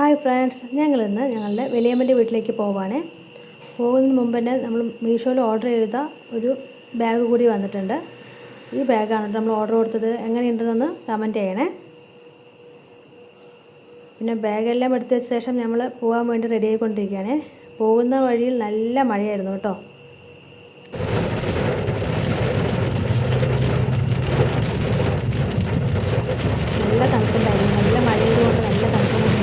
Hi friends, ഞങ്ങളിന്ന് ഞങ്ങളുടെ വലിയമ്മൻ്റെ വീട്ടിലേക്ക് പോവുകയാണ്. പോകുന്നതിന് മുമ്പ് തന്നെ നമ്മൾ മീഷോയിൽ ഓർഡർ ചെയ്ത ഒരു ബാഗ് കൂടി വന്നിട്ടുണ്ട്. ഈ ബാഗാണ് നമ്മൾ ഓർഡർ കൊടുത്തത്. എങ്ങനെയുണ്ടെന്നൊന്ന് കമൻറ്റ് ചെയ്യണേ. പിന്നെ ബാഗെല്ലാം എടുത്ത ശേഷം നമ്മൾ പോകാൻ വേണ്ടി റെഡി ആയിക്കൊണ്ടിരിക്കുകയാണ്. പോകുന്ന വഴിയിൽ നല്ല മഴയായിരുന്നു കേട്ടോ. നല്ല തണുപ്പുണ്ടായിരുന്നു. നല്ല മഴയതുകൊണ്ട് നല്ല തണുപ്പുണ്ടായിരുന്നു.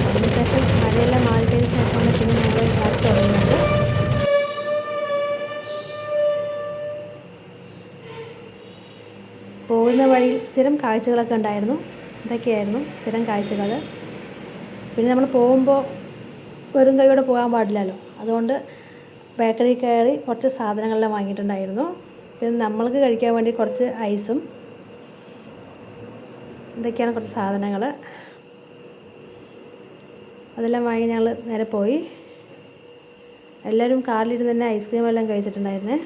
അതിനുശേഷം മഴയെല്ലാം മാറിക്കഴിഞ്ഞ ശേഷമാണ് പിന്നെ ഞങ്ങൾ യാത്ര തുടങ്ങുന്നത്. പോകുന്ന വഴിയിൽ സ്ഥിരം കാഴ്ചകളൊക്കെ ഉണ്ടായിരുന്നു. ഇതൊക്കെയായിരുന്നു സ്ഥിരം കാഴ്ചകൾ. പിന്നെ നമ്മൾ പോകുമ്പോൾ വെറും കൈയോടെ പോകാൻ പാടില്ലല്ലോ. അതുകൊണ്ട് ബേക്കറി കയറി കുറച്ച് സാധനങ്ങളെല്ലാം വാങ്ങിയിട്ടുണ്ടായിരുന്നു. പിന്നെ നമ്മൾക്ക് കഴിക്കാൻ വേണ്ടി കുറച്ച് ഐസും, ഇതൊക്കെയാണ് കുറച്ച് സാധനങ്ങൾ. അതെല്ലാം വാങ്ങി ഞങ്ങൾ നേരെ പോയി. എല്ലാവരും കാറിലിരുന്ന് തന്നെ ഐസ്ക്രീമെല്ലാം കഴിച്ചിട്ടുണ്ടായിരുന്നേ.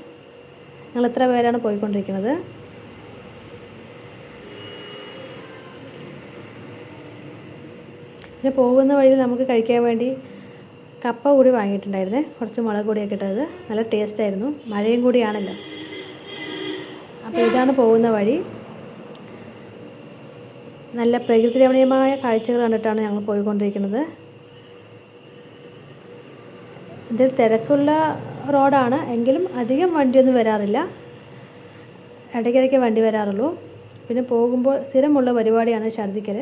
ഞങ്ങൾ ഇത്ര പേരാണ് പോയിക്കൊണ്ടിരിക്കുന്നത്. പിന്നെ പോകുന്ന വഴി നമുക്ക് കഴിക്കാൻ വേണ്ടി കപ്പ കൂടി വാങ്ങിയിട്ടുണ്ടായിരുന്നേ. കുറച്ച് മുളക് പൊടിയൊക്കെ ഇട്ടത് നല്ല ടേസ്റ്റായിരുന്നു. മഴയും കൂടിയാണല്ലോ. അപ്പോൾ ഇതാണ് പോകുന്ന വഴി. നല്ല പ്രകൃതി രമണീയമായ കാഴ്ചകൾ കണ്ടിട്ടാണ് ഞങ്ങൾ പോയിക്കൊണ്ടിരിക്കുന്നത്. ഇതിൽ തിരക്കുള്ള റോഡാണ് എങ്കിലും അധികം വണ്ടിയൊന്നും വരാറില്ല. ഇടയ്ക്കിടയ്ക്ക് വണ്ടി വരാറുള്ളൂ. പിന്നെ പോകുമ്പോൾ സ്ഥിരമുള്ള പരിപാടിയാണ് ഛർദ്ദിക്കൽ.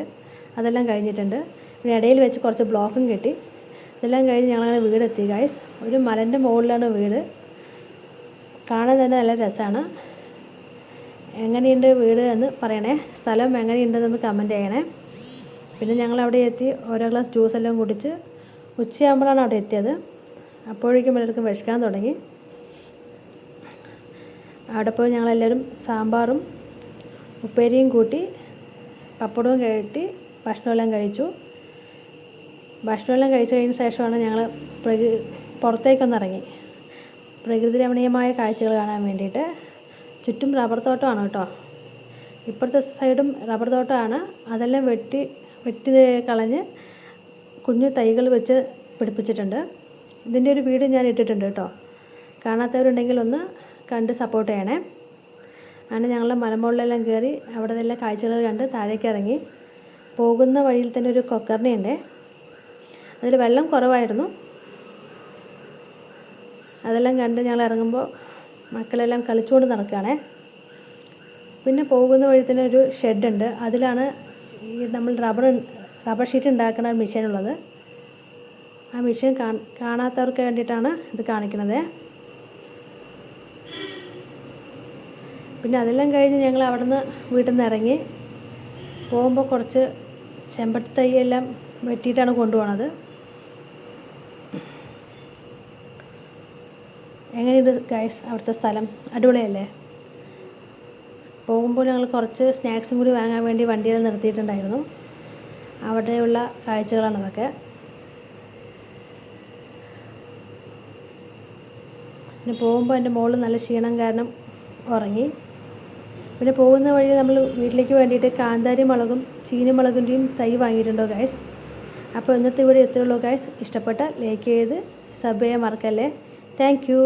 അതെല്ലാം കഴിഞ്ഞിട്ടുണ്ട്. പിന്നെ ഇടയിൽ വെച്ച് കുറച്ച് ബ്ലോക്കും കിട്ടി. ഇതെല്ലാം കഴിഞ്ഞ് ഞങ്ങളങ്ങനെ വീടെത്തി ഗൈസ്. ഒരു മലൻ്റെ മുകളിലാണ് വീട്. കാണാൻ തന്നെ നല്ല രസമാണ്. എങ്ങനെയുണ്ട് വീട് എന്ന് പറയണേ. സ്ഥലം എങ്ങനെയുണ്ടെന്ന് കമൻറ്റ് ചെയ്യണേ. പിന്നെ ഞങ്ങളവിടെ എത്തി ഓരോ ഗ്ലാസ് ജ്യൂസെല്ലാം കുടിച്ച് ഉച്ചയാകുമ്പോഴാണ് അവിടെ എത്തിയത്. അപ്പോഴേക്കും എല്ലാവർക്കും വിശക്കാൻ തുടങ്ങി. അവിടെ പോയി ഞങ്ങളെല്ലാവരും സാമ്പാറും ഉപ്പേരിയും കൂട്ടി പപ്പടവും കയറ്റി ഭക്ഷണമെല്ലാം കഴിച്ചു. ഭക്ഷണമെല്ലാം കഴിച്ചു കഴിഞ്ഞ ശേഷമാണ് ഞങ്ങൾ പുറത്തേക്കൊന്നിറങ്ങി പ്രകൃതി രമണീയമായ കാഴ്ചകൾ കാണാൻ വേണ്ടിയിട്ട്. ചുറ്റും റബ്ബർ തോട്ടമാണ് കേട്ടോ. ഇപ്പുറത്തെ സൈഡും റബ്ബർ തോട്ടമാണ്. അതെല്ലാം വെട്ടി കളഞ്ഞ് കുഞ്ഞു തൈകൾ വെച്ച് പിടിപ്പിച്ചിട്ടുണ്ട്. ഇതിൻ്റെ ഒരു വീഡിയോ ഞാൻ ഇട്ടിട്ടുണ്ട് കേട്ടോ. കാണാത്തവരുണ്ടെങ്കിൽ ഒന്ന് കണ്ട് സപ്പോർട്ട് ചെയ്യണേ. അങ്ങനെ ഞങ്ങൾ മലമുകളിലെല്ലാം കയറി അവിടെ നിന്നെല്ലാം കാഴ്ചകൾ കണ്ട് താഴേക്ക് ഇറങ്ങി. പോകുന്ന വഴിയിൽ തന്നെ ഒരു കൊക്കർണിയുണ്ട്. അതിൽ വെള്ളം കുറവായിരുന്നു. അതെല്ലാം കണ്ട് ഞങ്ങൾ ഇറങ്ങുമ്പോൾ മക്കളെല്ലാം കളിച്ചുകൊണ്ട് നടക്കുകയാണേ. പിന്നെ പോകുന്ന വഴി തന്നെ ഒരു ഷെഡുണ്ട്. അതിലാണ് ഈ നമ്മൾ റബ്ബർ ഷീറ്റ് ഉണ്ടാക്കുന്ന മെഷീൻ ഉള്ളത്. ആ മെഷീൻ കാണാത്തവർക്ക് വേണ്ടിയിട്ടാണ് ഇത് കാണിക്കുന്നത്. പിന്നെ അതെല്ലാം കഴിഞ്ഞ് ഞങ്ങൾ അവിടെ നിന്ന് വീട്ടിൽ നിന്ന് ഇറങ്ങി. പോകുമ്പോൾ കുറച്ച് ചെമ്പരത്തി തൈയെല്ലാം വെട്ടിയിട്ടാണ് കൊണ്ടുപോകുന്നത്. എങ്ങനെയുണ്ട് ഗൈസ് അവിടുത്തെ സ്ഥലം? അടിപൊളിയല്ലേ? പോകുമ്പോൾ ഞങ്ങൾ കുറച്ച് സ്നാക്സും കൂടി വാങ്ങാൻ വേണ്ടി വണ്ടിയിൽ നിർത്തിയിട്ടുണ്ടായിരുന്നു. അവിടെയുള്ള കാഴ്ചകളാണതൊക്കെ. പിന്നെ പോകുമ്പോൾ എൻ്റെ മോള് നല്ല ക്ഷീണം കാരണം ഉറങ്ങി. പിന്നെ പോകുന്ന വഴി നമ്മൾ വീട്ടിലേക്ക് വേണ്ടിയിട്ട് കാന്താരി മുളകും ചീനിമുളകിൻ്റെയും തൈ വാങ്ങിയിട്ടുണ്ടോ ഗൈസ്. അപ്പോൾ ഇന്നത്തെ ഇവിടെ എത്തുള്ളൂ ഗൈസ്. ഇഷ്ടപ്പെട്ട ലൈക്ക് ചെയ്ത് സബ് ചെയ്യാൻ മറക്കല്ലേ. Thank you.